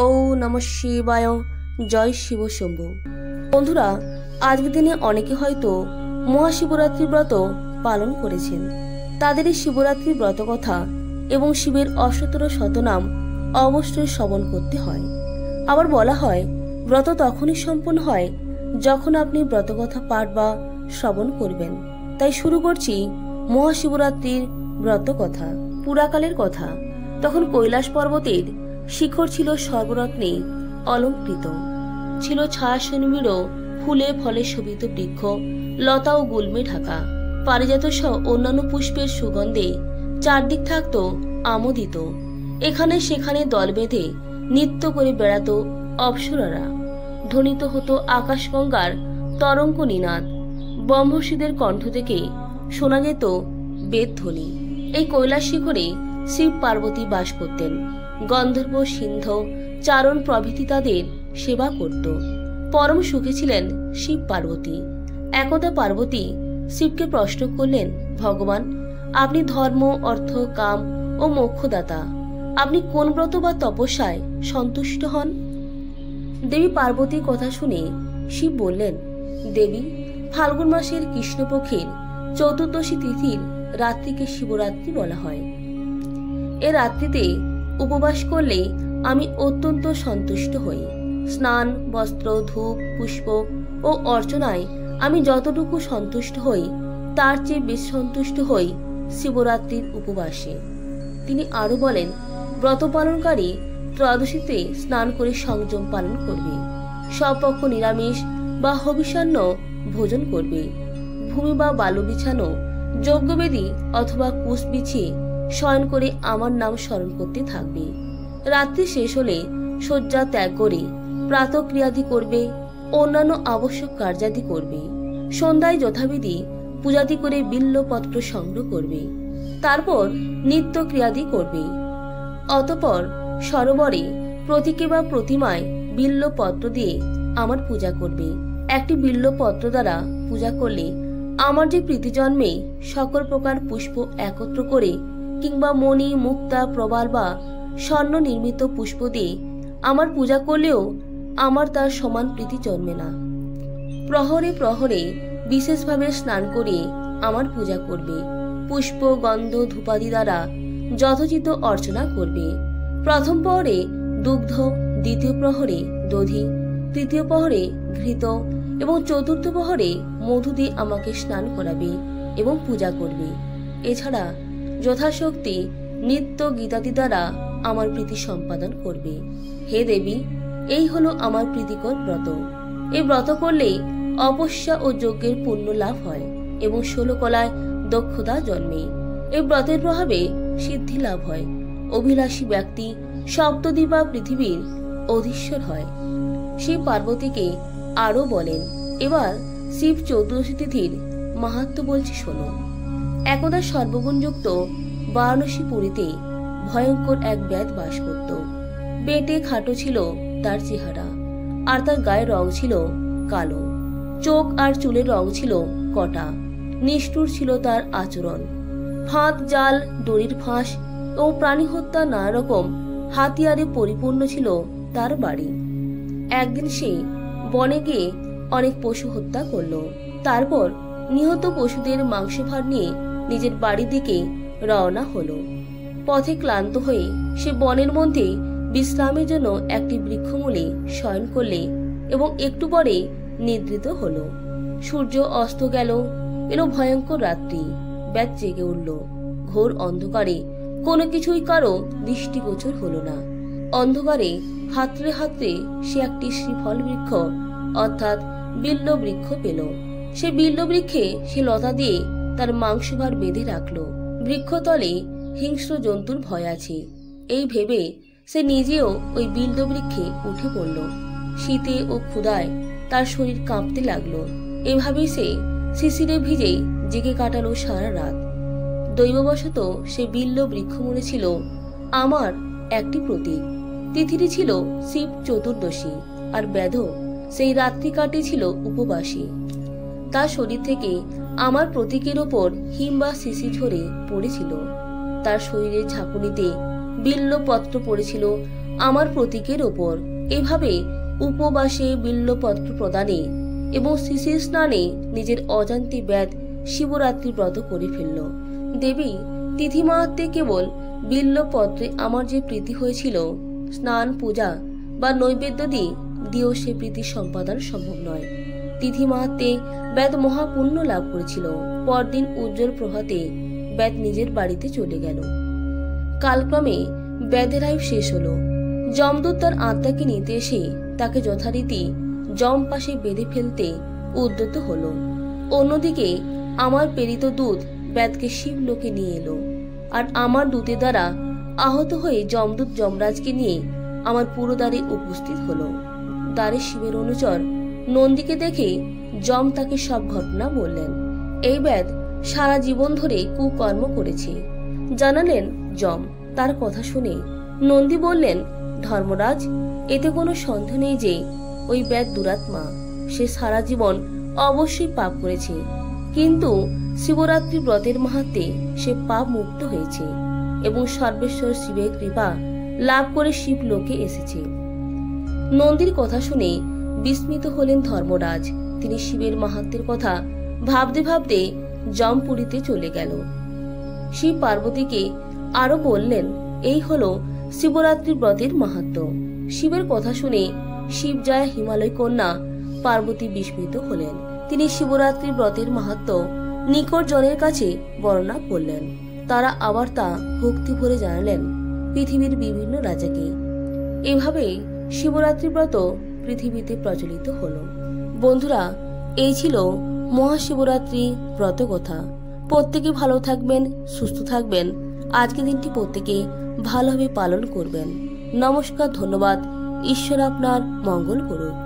ও নমঃ শিবায়। জয় শিব শম্ভু। বন্ধুরা, আজকের দিনে অনেকে হয়তো মহাশিবরাত্রি ব্রত পালন করেছেন। তাদের এই শিবরাত্রি ব্রত কথা এবং শিবের অষ্টতর শতনাম অবশ্যই শ্রবণ করতে হয়। আবার বলা হয় ব্রত তখনই সম্পূর্ণ হয় যখন আপনি ব্রতকথা পাঠ বা শ্রবণ করবেন। তাই শুরু করছি মহাশিবরাত্রির ব্রত কথা। পুরাকালের কথা, তখন কৈলাস পর্বতের শিখর ছিল সর্বরত্নে অলঙ্কৃত। ছিল ছায়াশনিবিড় ফুলে ফলে শোভিত বৃক্ষ, লতা ও গুল্মে ঢাকা। পারিজাত সহ অন্যান্য পুষ্পের সুগন্ধে চারদিক থাকত আমোদিত। এখানে সেখানে দল বেঁধে নৃত্য করে বেড়াত অপ্সরারা। ধ্বনিত হতো আকাশগঙ্গার তরঙ্গ নিনাদ। ব্রহ্মর্ষিদের কণ্ঠ থেকে শোনা যেত বেদধ্বনি। এই কৈলাস শিখরে শিব পার্বতী বাস করতেন। গন্ধর্ব, সিন্ধ, চারণ প্রভৃতি তাদের সেবা করত। পরম সুখে ছিলেন শিব পার্বতী। একদা পার্বতী শিবকে প্রশ্ন করলেন, ভগবান, আপনি ধর্ম, অর্থ, কাম ও মোক্ষদাতা। আপনি কোন ব্রত বা তপস্যায় সন্তুষ্ট হন? দেবী পার্বতীর কথা শুনে শিব বললেন, দেবী, ফাল্গুন মাসের কৃষ্ণপক্ষের চতুর্দশী তিথির রাত্রিকে শিবরাত্রি বলা হয়। এ রাত্রিতে উপবাস করলে আমি অত্যন্ত সন্তুষ্ট হই। স্নান, বস্ত্র, ধূপ, পুষ্প ও অর্চনায় আমি যতটুকু সন্তুষ্ট হই তার চেয়ে বেশি সন্তুষ্ট হই শিবরাত্রির উপবাসে। তিনি আরো বলেন, ব্রত পালনকারী ত্রয়োদশীতে স্নান করে সংযম পালন করবে। স্বপক্ষ নিরামিষ বা হবিষান্ন ভোজন করবে। ভূমি বা বালু বিছানো, যজ্ঞবেদী অথবা কুশ বিছিয়ে শয়ন করে আমার নাম স্মরণ করতে থাকবে। রাত্রি শেষ হলে শয্যা ত্যাগ করে প্রাতঃক্রিয়াদি করবে, অন্যান্য আবশ্যক কার্যাদি করবে। সন্ধ্যায় যথাবিধি পূজাদি করে বিল্বপত্র সংগ্রহ করবে। তারপর নিত্য ক্রিয়াদি করবে। অতঃপর সরোবরে প্রতীকে বা প্রতিমায় বিল্বপত্র দিয়ে আমার পূজা করবে। একটি বিল্বপত্র দ্বারা পূজা করলে আমার যে প্রীতি জন্মে, সকল প্রকার পুষ্প একত্র করে কিংবা মণি, মুক্তা, প্রবাল বা স্বর্ণ নির্মিত পুষ্প দিয়ে আমার পূজা করলেও আমার তার সমান প্রীতি জন্মে না। প্রহরে প্রহরে বিশেষভাবে স্নান করে আমার পূজা করবে। পুষ্প, গন্ধ, ধূপাদি দ্বারা যথোচিত অর্চনা করবে। প্রথম প্রহরে দুগ্ধ, দ্বিতীয় প্রহরে দধি, তৃতীয় প্রহরে ঘৃত এবং চতুর্থ প্রহরে মধু দিয়ে আমাকে স্নান করাবে এবং পূজা করবে। এছাড়া যথাশক্তি নিত্য গীতাদি দ্বারা আমার প্রীতি সম্পাদন করবে। হে দেবী, এই হলো আমার প্রীতিকর ব্রত। এই ব্রত করলে অপস্যা ও যজ্ঞের পুণ্য লাভ হয় এবং 16 কলায় দক্ষতা জন্মে। এই ব্রতের প্রভাবে সিদ্ধি লাভ হয়। অভিলাষী ব্যক্তি সপ্তদ্বীপ বা পৃথিবীর অধীশ্বর হয়। শিব পার্বতীকে আরো বলেন, এবার শিব চতুর্দশী তিথির মাহাত্ম্য বলছি শোনো। একদা সর্বগুণযুক্ত বারাণসী পুরীতে ভয়ঙ্কর এক ব্যাধ বাস করত। বেটে খাটো ছিল তার চেহারা, আর তার গায়ের রং ছিল কালো। চোখ আর চুলের রং ছিল কটা। নিষ্ঠুর ছিল তার আচরণ। ফাঁদ, জাল, দড়ির ফাঁস ও প্রাণী হত্যা নানা রকম হাতিয়ারে পরিপূর্ণ ছিল তার বাড়ি। একদিন সে বনে গিয়ে অনেক পশু হত্যা করল। তারপর নিহত পশুদের মাংসভার নিয়ে নিজের বাড়ির দিকে রওনা হলো। পথে ক্লান্ত হয়ে সে বনের মধ্যে বিশ্রামের জন্য একটি বৃক্ষমূলে শয়ন করলে এবং একটু পরে নিদ্রিত হলো। সূর্য অস্ত গেল। এলো ভয়ঙ্কর রাত্রি। ব্যাধ জেগে উঠল। ঘোর অন্ধকারে কোনো কিছুই কারো দৃষ্টিগোচর হলো না। অন্ধকারে হাতড়ে হাতড়ে সে একটি শ্রীফল বৃক্ষ অর্থাৎ বিল্ব বৃক্ষ পেল। সে বিল্ব বৃক্ষে সে লতা দিয়ে তার মাংসভার বেঁধে রাখলো। বৃক্ষতলে হিংস্র জন্তুর ভয় আছে এই ভেবে সে নিজেও ওই বিল্ব বৃক্ষে উঠে পড়ল। শীতে ও ক্ষুধায় তার শরীর কাঁপতে লাগলো। এভাবেই সে শিশিরে ভিজে জেগে কাটালো সারা রাত। দৈববশত সে বিল্ব বৃক্ষমূলে ছিল আমার একটি প্রতীক। তিথিটি ছিল শিব চতুর্দশী, আর ব্যাধ সেই রাত্রি কাটিয়েছিল উপবাসী। তার শরীর থেকে আমার প্রতীকের ওপর হিম বা শিশি ঝরে পড়েছিল। তার শরীরের ঝাঁকুনিতে বিল্বপত্র পড়েছিল আমার প্রতীকের ওপর। এভাবে উপবাসে, বিল্বপত্র প্রদানে এবং শিশির স্নানে নিজের অজান্তে ব্যাধ শিবরাত্রি ব্রত করে ফেলল। দেবী তিথি মাহাত্মে কেবল বিল্বপত্রে আমার যে প্রীতি হয়েছিল, স্নান, পূজা বা নৈবেদ্য দিয়েও সে প্রীতি সম্পাদন সম্ভব নয়। তিথি মাহাত্মে ব্যাধ মহাপুণ্য লাভ করেছিল। পরদিন উজ্জ্বল প্রভাতে ব্যাধ নিজের বাড়িতে চলে গেল। কালক্রমে ব্যাধের আয়ু শেষ হলো। যমদূত তার আত্মাকে নিতে এসে তাকে যথারীতি যম পাশে বেঁধে ফেলতে উদ্যত হলো। অন্যদিকে আমার প্রেরিত দূত ব্যাধকে শিবলোকে নিয়ে এলো, আর আমার দূতের দ্বারা আহত হয়ে যমদূত যমরাজকে নিয়ে আমার পুরো দ্বারে উপস্থিত হলো। দ্বারে শিবের অনুচর নন্দীকে দেখে যম তাকে সব ঘটনা বললেন। এই ব্যাধ সারা জীবন ধরে কুকর্ম করেছে, জানালেন যম। তার কথা শুনে নন্দী বললেন, ধর্মরাজ, এতে কোনো সন্দেহ নেই যে ওই ব্যাধ দুরাত্মা। সে সারা জীবন অবশ্যই পাপ করেছে, কিন্তু শিবরাত্রি ব্রতের মাহাত্মে সে পাপ মুক্ত হয়েছে এবং সর্বেশ্বর শিবের কৃপা লাভ করে শিবলোকে এসেছে। নন্দীর কথা শুনে বিস্মিত হলেন ধর্মরাজ। তিনি শিবের মাহাত্ম্যের কথা ভাবতে ভাবতে যমপুরীতে চলে গেল। শিব পার্বতীকে আরো বললেন, এই হলো শিবরাত্রি ব্রতের মাহাত্ম্য। শিবের কথা শুনে শিবজয়া হিমালয় কন্যা পার্বতী বিস্মিত হলেন। তিনি শিবরাত্রি ব্রতের মাহাত্ম্য নিকট জনের কাছে বর্ণনা করলেন। তারা আবার তা ভক্তি ভরে জানালেন পৃথিবীর বিভিন্ন রাজাকে। এভাবে শিবরাত্রি ব্রত পৃথিবীতে প্রচলিত হলো। বন্ধুরা, এই ছিল মহাশিবরাত্রি ব্রত কথা। প্রত্যেকে ভালো থাকবেন, সুস্থ থাকবেন। আজকের দিনটি প্রত্যেকে ভালোভাবে পালন করবেন। নমস্কার, ধন্যবাদ। ঈশ্বর আপনার মঙ্গল করুক।